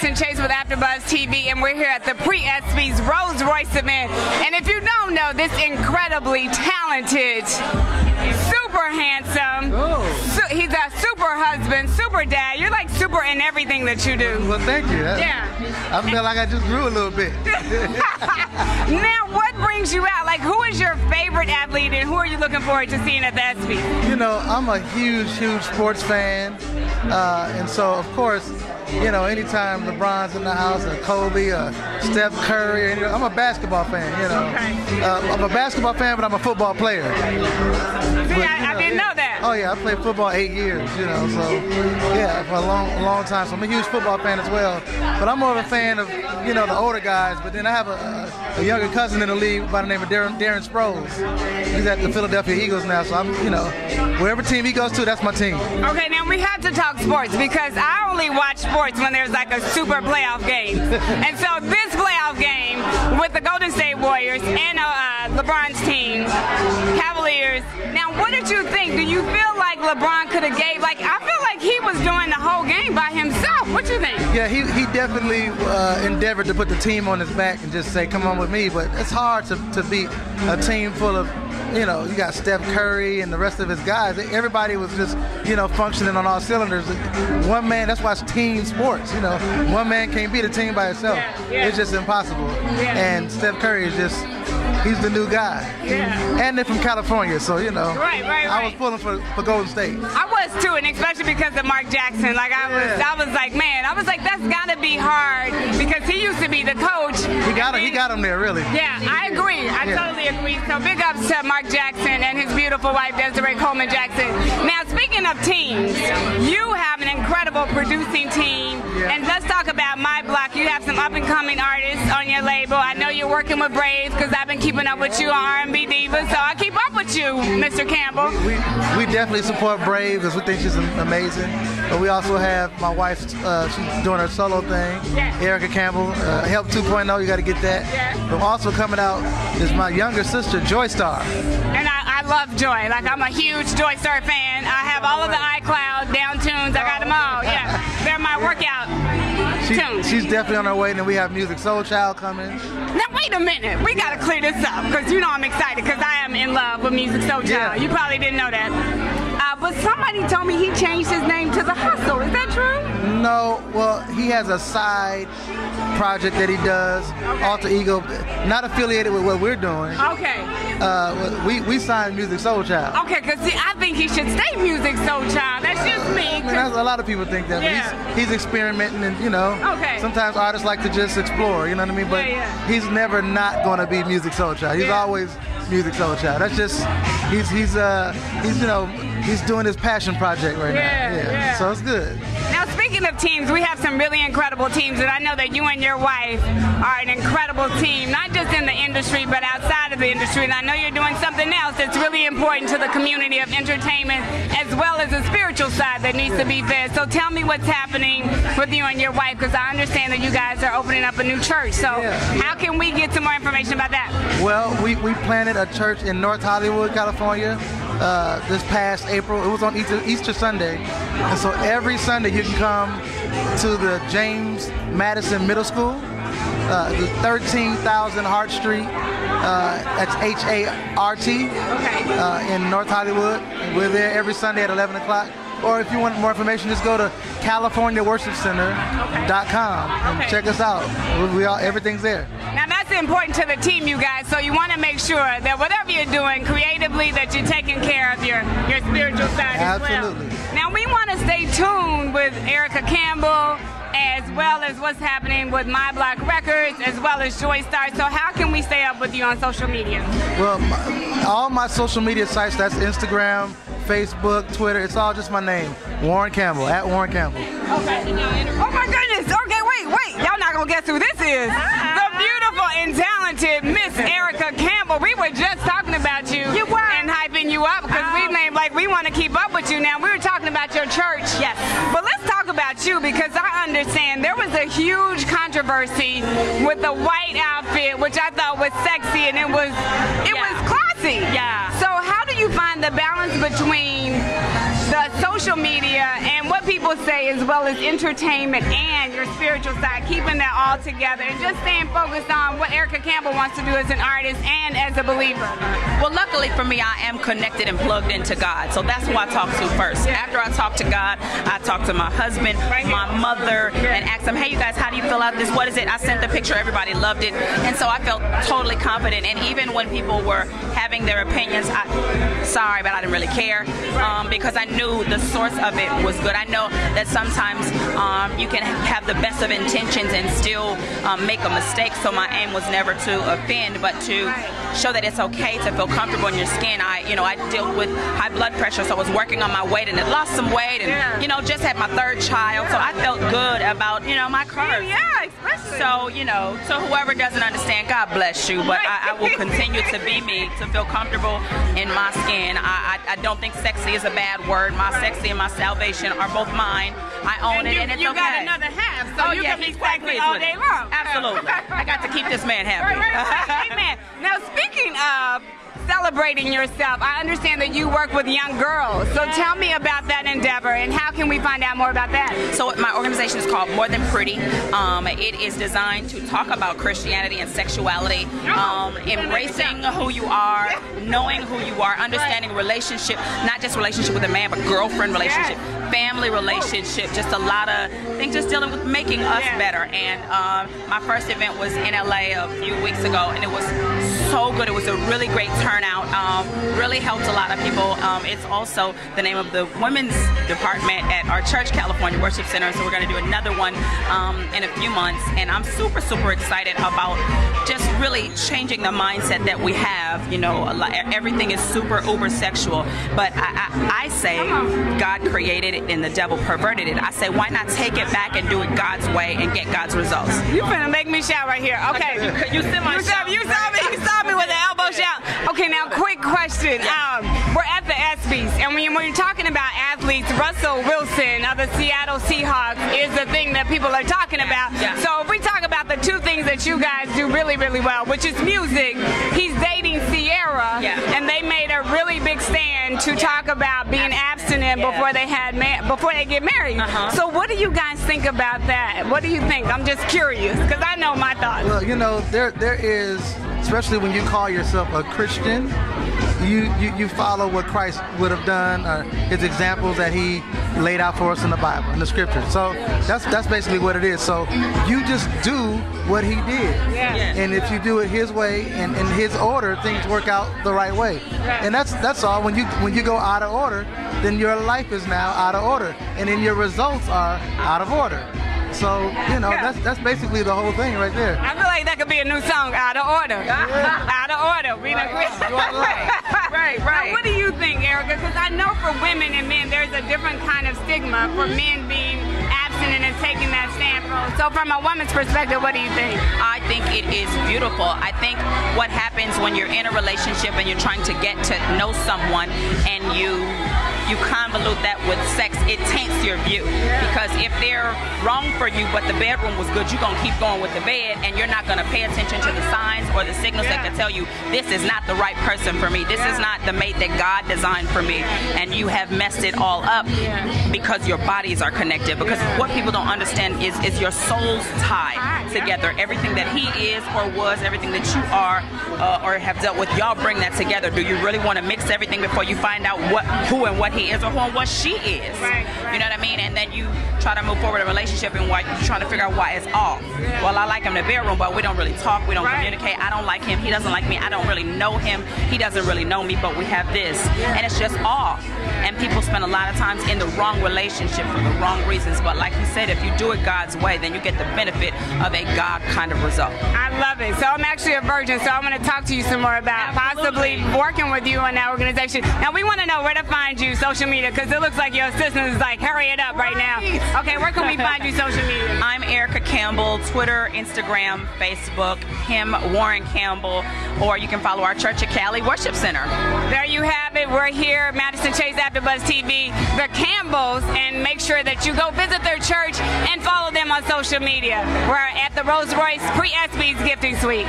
Madison Chase with AfterBuzz TV, and we're here at the Pre-Espys Royce event. And if you don't know, this incredibly talented, super handsome, he's a super husband, super dad. You're like super in everything that you do. Well, thank you. I feel like I just grew a little bit. Now, what brings you out? Like, who is your favorite athlete, and who are you looking forward to seeing at the Espys? You know, I'm a huge sports fan, and so of course, you know, anytime LeBron's in the house, or Kobe, or Steph Curry, I'm a basketball fan. You know, I'm a basketball fan, but I'm a football player. See, I didn't know that. Oh yeah, I played football 8 years. You know, so yeah, for a long time. So I'm a huge football fan as well. But I'm more of a fan of, you know, the older guys. But then I have a younger cousin in the league by the name of Darren Sproles. He's at the Philadelphia Eagles now. So I'm, you know, wherever team he goes to, that's my team. Okay, now we have to talk sports because I only watch sports when there's like a super playoff game. And so this playoff game with the Golden State Warriors and LeBron's team, Cavaliers. Now, what did you think? Do you feel like LeBron could have gave, like, I feel like he was doing the whole game by himself. What you think? Yeah, he definitely endeavored to put the team on his back and just say, come on with me. But it's hard to beat a team full of, you know, you got Steph Curry and the rest of his guys. Everybody was just, you know, functioning on all cylinders. One man, that's why it's team sports, you know. One man can't beat a team by itself. Yeah. It's just impossible. Yeah. And Steph Curry is just, he's the new guy. Yeah. And they're from California, so, you know. Right. I was pulling for Golden State. I was too, and especially because of Mark Jackson. Like, I was like, man, I was like, that's gotta be hard because he used to be the coach. He got him there, really. Yeah, I agree. I totally agree. So big ups to Mark Jackson and his beautiful wife, Desiree Coleman Jackson. Now, speaking of teams, you have an incredible producing team. Yeah. And let's talk about My Block. You have some up-and-coming artists on your label. I know you're working with Braves because I've been keeping up with you on R&B Divas, so I keep up with you, Mr. Campbell. We definitely support Brave because we think she's amazing. But we also have my wife, she's doing her solo thing. Yeah. Erica Campbell, Help 2.0, you got to get that. Yeah. But also coming out is my younger sister, Joy Star. And I love Joy. Like, I'm a huge Joy Star fan. I have all of the iCloud down tunes. I got them all. Yeah, they're my workout tunes. She's definitely on her way, and then we have Music Soul Child coming. Now, wait a minute. We got to clear this up because, you know, I'm excited because I am in love with Music Soul Child. Yeah. You probably didn't know that. But somebody told me he changed his name to The Hustle. Is that true? No, well, he has a side project that he does, Alter Ego, not affiliated with what we're doing. Okay. We signed Music Soul Child. Okay, because I think he should stay Music Soul Child. That's just me. I mean, a lot of people think that. Yeah. But he's experimenting, and, you know, sometimes artists like to just explore, you know what I mean? But he's never not going to be Music Soul Child. He's always Music Soul Child. That's just, he's you know, he's doing his passion project right now. Yeah. So it's good. Now, speaking of teams, we have some really incredible teams, and I know that you and your wife are an incredible team, not just in the industry, but outside of the industry. And I know you're doing something else that's really important to the community of entertainment, as well as the spiritual side that needs to be fed. So tell me what's happening with you and your wife, because I understand that you guys are opening up a new church. So how can we get some more information about that? Well, we planted a church in North Hollywood, California, this past April. It was on Easter Sunday. And so every Sunday you can come to the James Madison Middle School, 13,000 Hart Street. That's H-A-R-T, in North Hollywood. We're there every Sunday at 11 o'clock. Or if you want more information, just go to CaliforniaWorshipCenter.com and check us out. Everything's there. Now, that's important to the team, you guys. So you want to make sure that whatever you're doing creatively, that you're taking care of your spiritual side as well. Absolutely. Now, we want to stay tuned with Erica Campbell, as well as what's happening with My Block Records, as well as Joy Star. So how can we stay up with you on social media? Well, all my social media sites, that's Instagram, Facebook, Twitter, it's all just my name, Warryn Campbell, at Warryn Campbell. Okay. Oh my goodness. Okay, wait. Y'all not gonna guess who this is. The beautiful and talented Miss Erica Campbell. We were just talking about you and hyping you up because we want to keep up with you now. We were talking about your church. Yes. But let's talk about you, because I understand there was a huge controversy with the white outfit, which I thought was sexy, and it was classy. Yeah. So how do you find the balance between the social media and what people say, as well as entertainment and your spiritual side, keeping that all together and just staying focused on what Erica Campbell wants to do as an artist and as a believer? Well, luckily for me, I am connected and plugged into God. So that's who I talk to first. After I talk to God, I talk to my husband, my mother, and ask them, hey, you guys, how do you feel about this? What is it? I sent the picture. Everybody loved it. And so I felt totally confident. And even when people were having their opinions, sorry, but I didn't really care because I knew the source of it was good. I know that sometimes you can have the best of intentions and still make a mistake. So my aim was never to offend, but to show that it's okay to feel comfortable in your skin. I dealt with high blood pressure, so I was working on my weight and had lost some weight, and just had my third child, so I felt good about my curves. Yeah, especially. So so whoever doesn't understand, God bless you, but I will continue to be me, to feel comfortable in my skin. I don't think sexy is a bad word. My sexy and my salvation are both mine. I own it, and it's okay. You got another half, so you can be sexy all day long. Absolutely. I got to keep this man happy. Amen. Now, speaking of celebrating yourself, I understand that you work with young girls. So tell me about that endeavor, and how can we find out more about that? So my organization is called More Than Pretty. It is designed to talk about Christianity and sexuality, embracing who you are, knowing who you are, understanding relationship, not just relationship with a man, but girlfriend relationship, family relationship, just a lot of things, just dealing with making us better. And my first event was in LA a few weeks ago, and it was so good. It was a really great turnout, really helped a lot of people. It's also the name of the women's department at our church, California Worship Center, so we're going to do another one in a few months, and I'm super, super excited about just really changing the mindset that we have. Everything is super uber sexual, but I say God created it and the devil perverted it. I say, why not take it back and do it God's way and get God's results? You're finna make me shout right here. Okay. You saw me with the elbow shout. Okay, now quick question. We're at the Espys, and when you're talking about athletes, Russell Wilson of the Seattle Seahawks is the thing that people are talking about. So if we talk about the two things that you guys do really, really well, which is music, he's dating Sierra, and they made a really big stand to talk about being abstinent before they get married. So what do you guys think about that? What do you think? I'm just curious, because I know my thoughts. Well, there is, especially when you call yourself a Christian, you follow what Christ would have done, or his examples that he laid out for us in the Bible, in the scriptures. So that's basically what it is. So you just do what he did. And if you do it his way and in his order, things work out the right way. And that's all. When you go out of order, then your life is now out of order, and then your results are out of order. So, that's basically the whole thing right there. I feel like that could be a new song, Out of Order. Out of Order. Right. Now, what do you think, Erica? Because I know for women and men, there's a different kind of stigma for men being abstinent and taking that stand. So from a woman's perspective, what do you think? I think it is beautiful. I think what happens when you're in a relationship and you're trying to get to know someone, and you convolute that with sex, it taints your view. Because if they're wrong for you, but the bedroom was good, you're going to keep going with the bed, and you're not going to pay attention to the signs or the signals that can tell you, this is not the right person for me. This is not the mate that God designed for me. And you have messed it all up because your bodies are connected. Because what people don't understand is your souls tied together. Everything that he is or was, everything that you are or have dealt with, y'all bring that together. Do you really want to mix everything before you find out who and what he is, or who and what she is? You know what I mean? And then you try to move forward in a relationship, and you're trying to figure out why it's off. Well, I like him in the bedroom, but we don't really talk, we don't communicate. I don't like him, he doesn't like me. I don't really know him, he doesn't really know me, but we have this, and it's just off. And people spend a lot of times in the wrong relationship for the wrong reasons. But like you said, if you do it God's way, then you get the benefit of a God kind of result. I love it. So I'm actually a virgin, so I'm going to talk to you some more about possibly working with you in that organization. Now we want to know where to find you, social media, because it looks like your assistant is like, hurry it up right now. Okay, where can we find you social media? I'm Erica Campbell, Twitter, Instagram, Facebook, Warryn Campbell, or you can follow our church at Cali Worship Center. There you have it. We're here, Madison Chase, AfterBuzz TV, the Campbells, and make sure that you go visit their church and follow them on social media. We're at the Royce Pre-Espys Gifting Suite.